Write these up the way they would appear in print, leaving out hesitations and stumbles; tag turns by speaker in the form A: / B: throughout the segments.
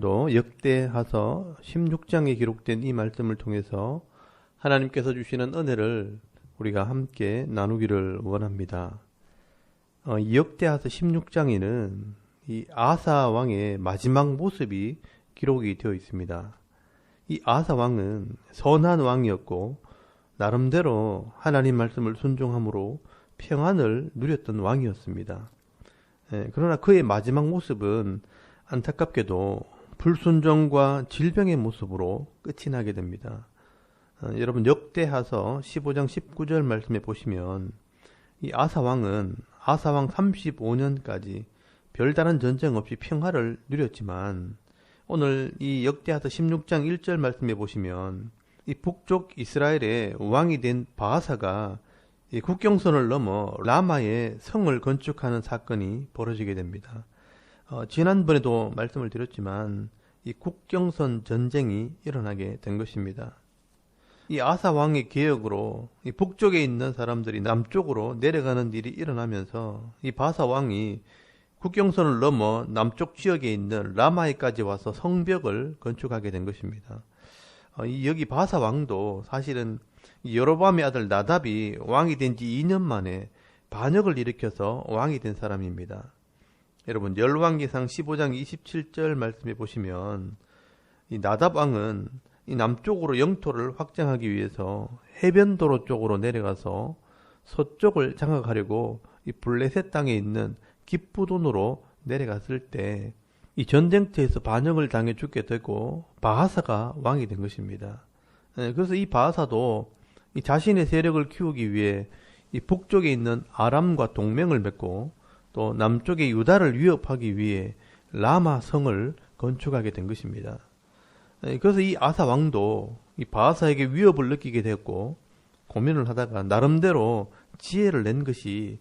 A: 오늘도 역대하서 16장에 기록된 이 말씀을 통해서 하나님께서 주시는 은혜를 우리가 함께 나누기를 원합니다. 이 역대하서 16장에는 이 아사 왕의 마지막 모습이 기록이 되어 있습니다. 이 아사 왕은 선한 왕이었고 나름대로 하나님 말씀을 순종함으로 평안을 누렸던 왕이었습니다. 그러나 그의 마지막 모습은 안타깝게도 불순종과 질병의 모습으로 끝이 나게 됩니다. 여러분 역대하서 15장 19절 말씀에 보시면 이 아사왕은 아사왕 35년까지 별다른 전쟁 없이 평화를 누렸지만 오늘 이 역대하서 16장 1절 말씀에 보시면 이 북쪽 이스라엘의 왕이 된 바하사가 이 국경선을 넘어 라마에 성을 건축하는 사건이 벌어지게 됩니다. 지난번에도 말씀을 드렸지만 이 국경선 전쟁이 일어나게 된 것입니다. 이 아사 왕의 계획으로 이 북쪽에 있는 사람들이 남쪽으로 내려가는 일이 일어나면서 이 바사 왕이 국경선을 넘어 남쪽 지역에 있는 라마에까지 와서 성벽을 건축하게 된 것입니다. 여기 바사 왕도 사실은 여로보암의 아들 나답이 왕이 된 지 2년 만에 반역을 일으켜서 왕이 된 사람입니다. 여러분 열왕기상 15장 27절 말씀에 보시면 이 나답 왕은 이 남쪽으로 영토를 확장하기 위해서 해변도로 쪽으로 내려가서 서쪽을 장악하려고 이 블레셋 땅에 있는 기브돈으로 내려갔을 때 이 전쟁터에서 반역을 당해 죽게 되고 바하사가 왕이 된 것입니다. 그래서 이 바하사도 이 자신의 세력을 키우기 위해 이 북쪽에 있는 아람과 동맹을 맺고 또 남쪽의 유다를 위협하기 위해 라마 성을 건축하게 된 것입니다. 그래서 이 아사 왕도 이 바하사에게 위협을 느끼게 되었고 고민을 하다가 나름대로 지혜를 낸 것이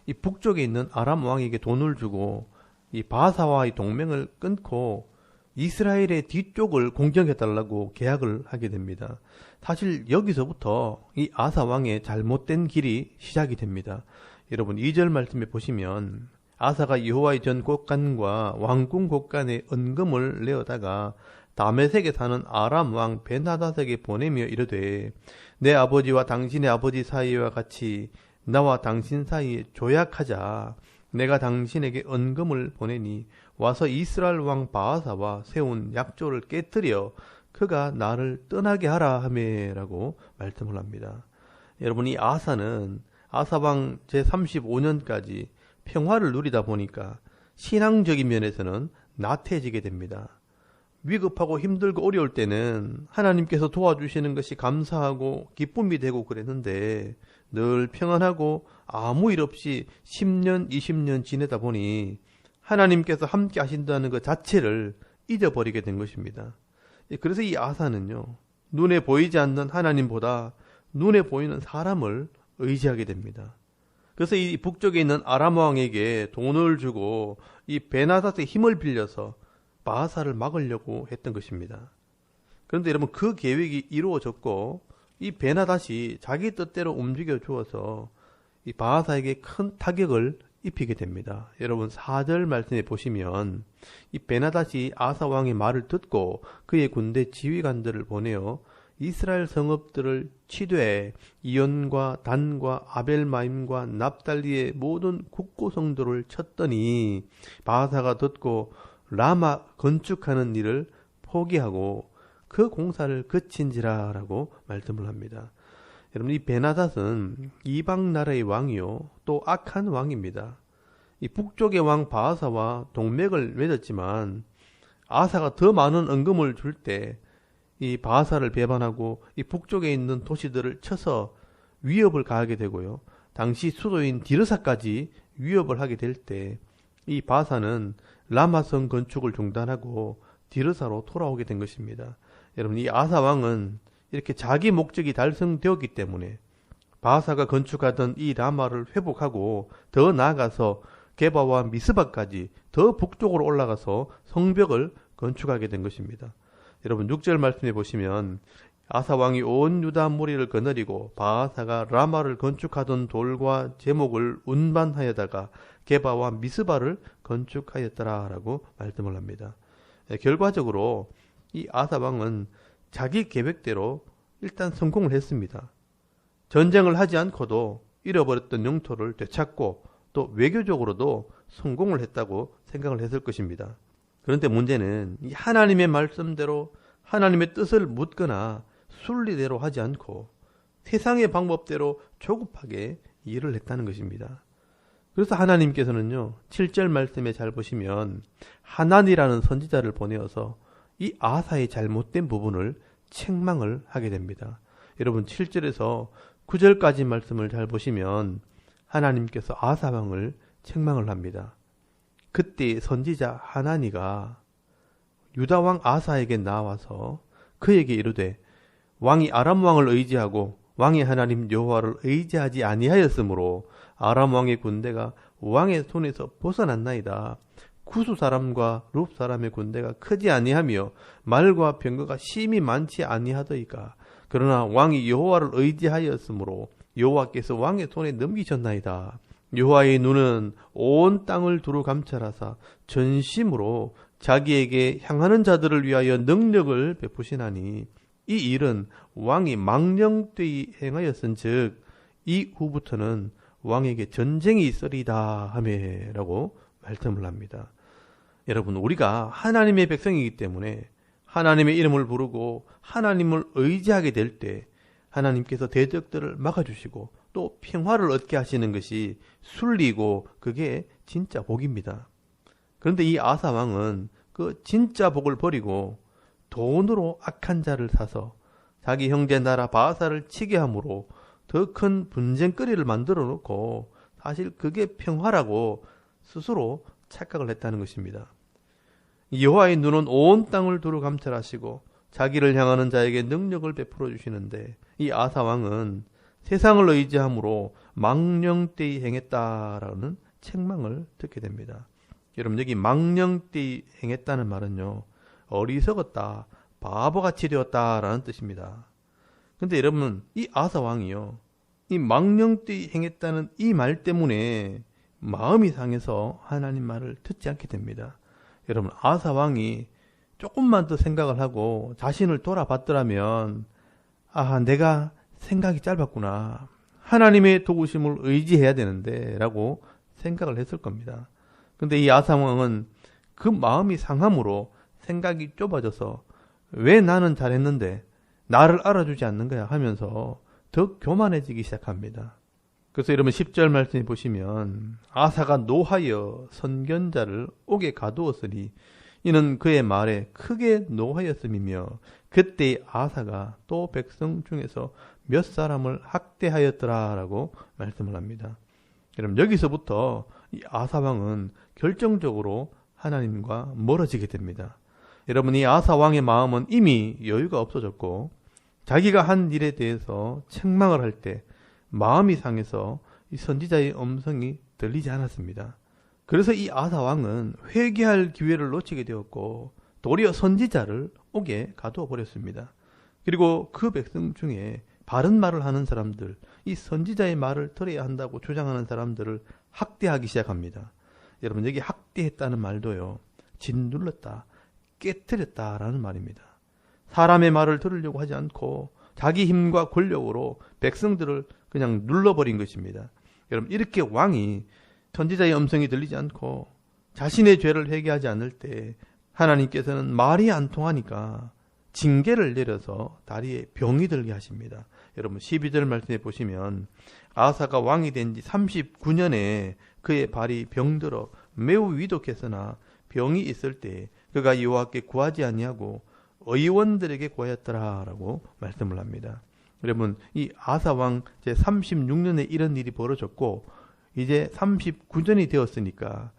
A: 이 북쪽에 있는 아람 왕에게 돈을 주고 이 바하사와의 동맹을 끊고 이스라엘의 뒤쪽을 공격해달라고 계약을 하게 됩니다. 사실 여기서부터 이 아사 왕의 잘못된 길이 시작이 됩니다. 여러분 2절 말씀에 보시면 아사가 여호와의 전 곳간과 왕궁 곳간에 은금을 내어다가 다메섹에 사는 아람 왕 벤하닷에게 보내며 이르되 내 아버지와 당신의 아버지 사이와 같이 나와 당신 사이에 조약하자. 내가 당신에게 은금을 보내니 와서 이스라엘 왕 바하사와 세운 약조를 깨뜨려 그가 나를 떠나게 하라 하매라고 말씀을 합니다. 여러분 이 아사는 아사왕 제35년까지 평화를 누리다 보니까 신앙적인 면에서는 나태해지게 됩니다. 위급하고 힘들고 어려울 때는 하나님께서 도와주시는 것이 감사하고 기쁨이 되고 그랬는데 늘 평안하고 아무 일 없이 10년, 20년 지내다 보니 하나님께서 함께 하신다는 것 자체를 잊어버리게 된 것입니다. 그래서 이 아사는요, 눈에 보이지 않는 하나님보다 눈에 보이는 사람을 의지하게 됩니다. 그래서 이 북쪽에 있는 아람 왕에게 돈을 주고 이 벤하닷의 힘을 빌려서 바하사를 막으려고 했던 것입니다. 그런데 여러분 그 계획이 이루어졌고 이 벤하닷이 자기 뜻대로 움직여 주어서 이 바하사에게 큰 타격을 입히게 됩니다. 여러분 4절 말씀에 보시면 이 벤하닷이 아사 왕의 말을 듣고 그의 군대 지휘관들을 보내어 이스라엘 성읍들을 치되 이온과 단과 아벨마임과 납달리의 모든 국고성들을 쳤더니 바하사가 듣고 라마 건축하는 일을 포기하고 그 공사를 그친지라 라고 말씀을 합니다. 여러분 이 벤하닷은 이방 나라의 왕이요 또 악한 왕입니다. 이 북쪽의 왕 바하사와 동맹을 맺었지만 아사가 더 많은 은금을 줄 때 이 바하사를 배반하고 이 북쪽에 있는 도시들을 쳐서 위협을 가하게 되고요. 당시 수도인 디르사까지 위협을 하게 될 때 이 바하사는 라마성 건축을 중단하고 디르사로 돌아오게 된 것입니다. 여러분 이 아사 왕은 이렇게 자기 목적이 달성되었기 때문에 바하사가 건축하던 이 라마를 회복하고 더 나아가서 게바와 미스바까지 더 북쪽으로 올라가서 성벽을 건축하게 된 것입니다. 여러분 6절 말씀해 보시면 아사 왕이 온 유다 무리를 거느리고 바하사가 라마를 건축하던 돌과 제목을 운반하여다가 게바와 미스바를 건축하였더라 라고 말씀을 합니다. 결과적으로 이 아사 왕은 자기 계획대로 일단 성공을 했습니다. 전쟁을 하지 않고도 잃어버렸던 영토를 되찾고 또 외교적으로도 성공을 했다고 생각을 했을 것입니다. 그런데 문제는 이 하나님의 말씀대로 하나님의 뜻을 묻거나 순리대로 하지 않고 세상의 방법대로 조급하게 일을 했다는 것입니다. 그래서 하나님께서는요, 7절 말씀에 잘 보시면 하나니라는 선지자를 보내어서 이 아사의 잘못된 부분을 책망을 하게 됩니다. 여러분 7절에서 9절까지 말씀을 잘 보시면 하나님께서 아사 왕을 책망을 합니다. 그때 선지자 하나니가 유다 왕 아사에게 나와서 그에게 이르되 왕이 아람 왕을 의지하고 왕의 하나님 여호와를 의지하지 아니하였으므로 아람 왕의 군대가 왕의 손에서 벗어났나이다. 구수 사람과 룹 사람의 군대가 크지 아니하며 말과 병거가 심히 많지 아니하더이까. 그러나 왕이 여호와를 의지하였으므로 여호와께서 왕의 손에 넘기셨나이다. 여호와의 눈은 온 땅을 두루 감찰하사 전심으로 자기에게 향하는 자들을 위하여 능력을 베푸시나니 이 일은 왕이 망령되이 행하였은즉 이후부터는 왕에게 전쟁이 있으리다 하매라고 말씀을 합니다. 여러분, 우리가 하나님의 백성이기 때문에 하나님의 이름을 부르고 하나님을 의지하게 될 때 하나님께서 대적들을 막아주시고 또 평화를 얻게 하시는 것이 순리이고 그게 진짜 복입니다. 그런데 이 아사 왕은 그 진짜 복을 버리고 돈으로 악한 자를 사서 자기 형제 나라 바사를 치게 함으로 더 큰 분쟁거리를 만들어 놓고 사실 그게 평화라고 스스로 착각을 했다는 것입니다. 여호와의 눈은 온 땅을 두루 감찰하시고 자기를 향하는 자에게 능력을 베풀어 주시는데 이 아사 왕은 세상을 의지함으로 망령되이 행했다라는 책망을 듣게 됩니다. 여러분, 여기 망령되이 행했다는 말은요, 어리석었다, 바보같이 되었다라는 뜻입니다. 근데 여러분, 이 아사 왕이요, 이 망령되이 행했다는 이 말 때문에 마음이 상해서 하나님 말을 듣지 않게 됩니다. 여러분, 아사 왕이 조금만 더 생각을 하고 자신을 돌아봤더라면 내가 생각이 짧았구나. 하나님의 도우심을 의지해야 되는데 라고 생각을 했을 겁니다. 근데 이 아사 왕은 그 마음이 상함으로 생각이 좁아져서 왜 나는 잘했는데 나를 알아주지 않는 거야 하면서 더 교만해지기 시작합니다. 그래서 여러분 10절 말씀에 보시면 아사가 노하여 선견자를 옥에 가두었으니 이는 그의 말에 크게 노하였음이며 그때 아사가 또 백성 중에서 몇 사람을 학대하였더라라고 말씀을 합니다. 여러분, 여기서부터 이 아사 왕은 결정적으로 하나님과 멀어지게 됩니다. 여러분, 이 아사 왕의 마음은 이미 여유가 없어졌고 자기가 한 일에 대해서 책망을 할 때 마음이 상해서 이 선지자의 음성이 들리지 않았습니다. 그래서 이 아사 왕은 회개할 기회를 놓치게 되었고 도리어 선지자를 옥에 가두어 버렸습니다. 그리고 그 백성 중에 바른 말을 하는 사람들, 이 선지자의 말을 들어야 한다고 주장하는 사람들을 학대하기 시작합니다. 여러분, 여기 학대했다는 말도요, 짓눌렀다, 깨뜨렸다라는 말입니다. 사람의 말을 들으려고 하지 않고 자기 힘과 권력으로 백성들을 그냥 눌러버린 것입니다. 여러분, 이렇게 왕이 선지자의 음성이 들리지 않고 자신의 죄를 회개하지 않을 때 하나님께서는 말이 안 통하니까 징계를 내려서 다리에 병이 들게 하십니다. 여러분 12절 말씀에 보시면 아사가 왕이 된 지 39년에 그의 발이 병들어 매우 위독했으나 병이 있을 때 그가 여호와께 구하지 아니하고 의원들에게 구하였더라라고 말씀을 합니다. 여러분, 이 아사 왕 제 36년에 이런 일이 벌어졌고 이제 39년이 되었으니까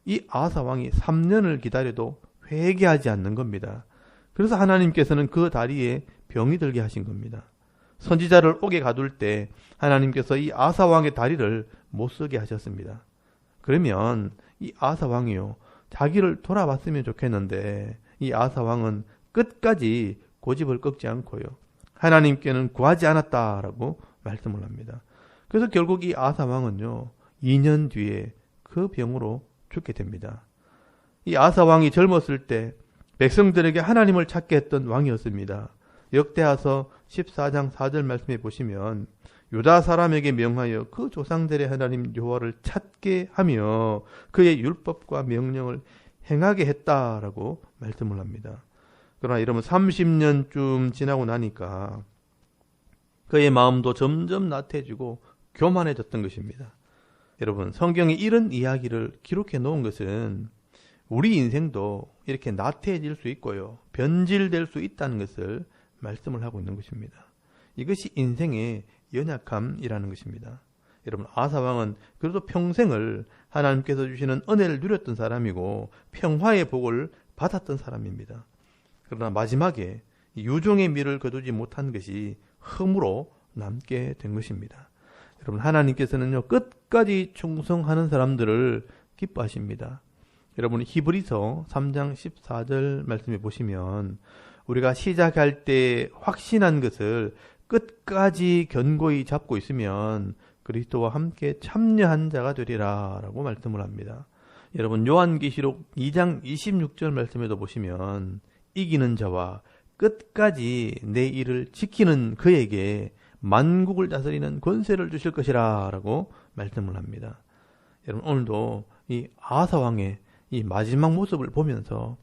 A: 이 아사 왕이 3년을 기다려도 회개하지 않는 겁니다. 그래서 하나님께서는 그 다리에 병이 들게 하신 겁니다. 선지자를 옥에 가둘 때 하나님께서 이 아사 왕의 다리를 못 쓰게 하셨습니다. 그러면 이 아사 왕이요, 자기를 돌아봤으면 좋겠는데 이 아사 왕은 끝까지 고집을 꺾지 않고요, 하나님께는 구하지 않았다라고 말씀을 합니다. 그래서 결국 이 아사 왕은요, 2년 뒤에 그 병으로 죽게 됩니다. 이 아사 왕이 젊었을 때 백성들에게 하나님을 찾게 했던 왕이었습니다. 역대하서 14장 4절 말씀해 보시면 유다 사람에게 명하여 그 조상들의 하나님 여호와를 찾게 하며 그의 율법과 명령을 행하게 했다라고 말씀을 합니다. 그러나 여러분 30년쯤 지나고 나니까 그의 마음도 점점 나태해지고 교만해졌던 것입니다. 여러분 성경이 이런 이야기를 기록해 놓은 것은 우리 인생도 이렇게 나태해질 수 있고요. 변질될 수 있다는 것을 말씀을 하고 있는 것입니다. 이것이 인생의 연약함이라는 것입니다. 여러분 아사왕은 그래도 평생을 하나님께서 주시는 은혜를 누렸던 사람이고 평화의 복을 받았던 사람입니다. 그러나 마지막에 유종의 미를 거두지 못한 것이 흠으로 남게 된 것입니다. 여러분 하나님께서는요 끝까지 충성하는 사람들을 기뻐하십니다. 여러분 히브리서 3장 14절 말씀해 보시면 우리가 시작할 때 확신한 것을 끝까지 견고히 잡고 있으면 그리스도와 함께 참여한 자가 되리라 라고 말씀을 합니다. 여러분 요한계시록 2장 26절 말씀에도 보시면 이기는 자와 끝까지 내 일을 지키는 그에게 만국을 다스리는 권세를 주실 것이라 라고 말씀을 합니다. 여러분 오늘도 이 아사왕의 이 마지막 모습을 보면서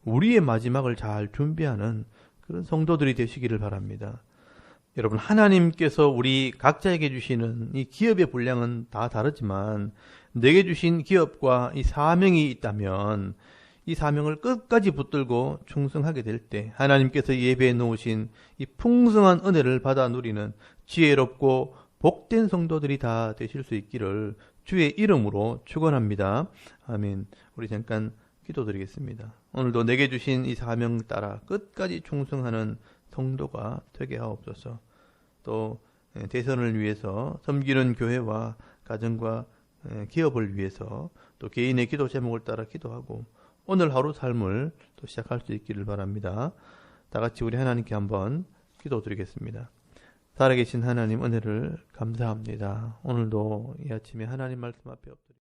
A: 우리의 마지막을 잘 준비하는 그런 성도들이 되시기를 바랍니다. 여러분 하나님께서 우리 각자에게 주시는 이 기업의 분량은 다 다르지만 내게 주신 기업과 이 사명이 있다면 이 사명을 끝까지 붙들고 충성하게 될 때 하나님께서 예배해 놓으신 이 풍성한 은혜를 받아 누리는 지혜롭고 복된 성도들이 다 되실 수 있기를 주의 이름으로 축원합니다. 아멘. 우리 잠깐 기도드리겠습니다. 오늘도 내게 주신 이 사명 따라 끝까지 충성하는 성도가 되게 하옵소서. 또 대선을 위해서 섬기는 교회와 가정과 기업을 위해서 또 개인의 기도 제목을 따라 기도하고 오늘 하루 삶을 또 시작할 수 있기를 바랍니다. 다 같이 우리 하나님께 한번 기도드리겠습니다. 살아계신 하나님 은혜를 감사합니다. 오늘도 이 아침에 하나님 말씀 앞에 엎드립니다.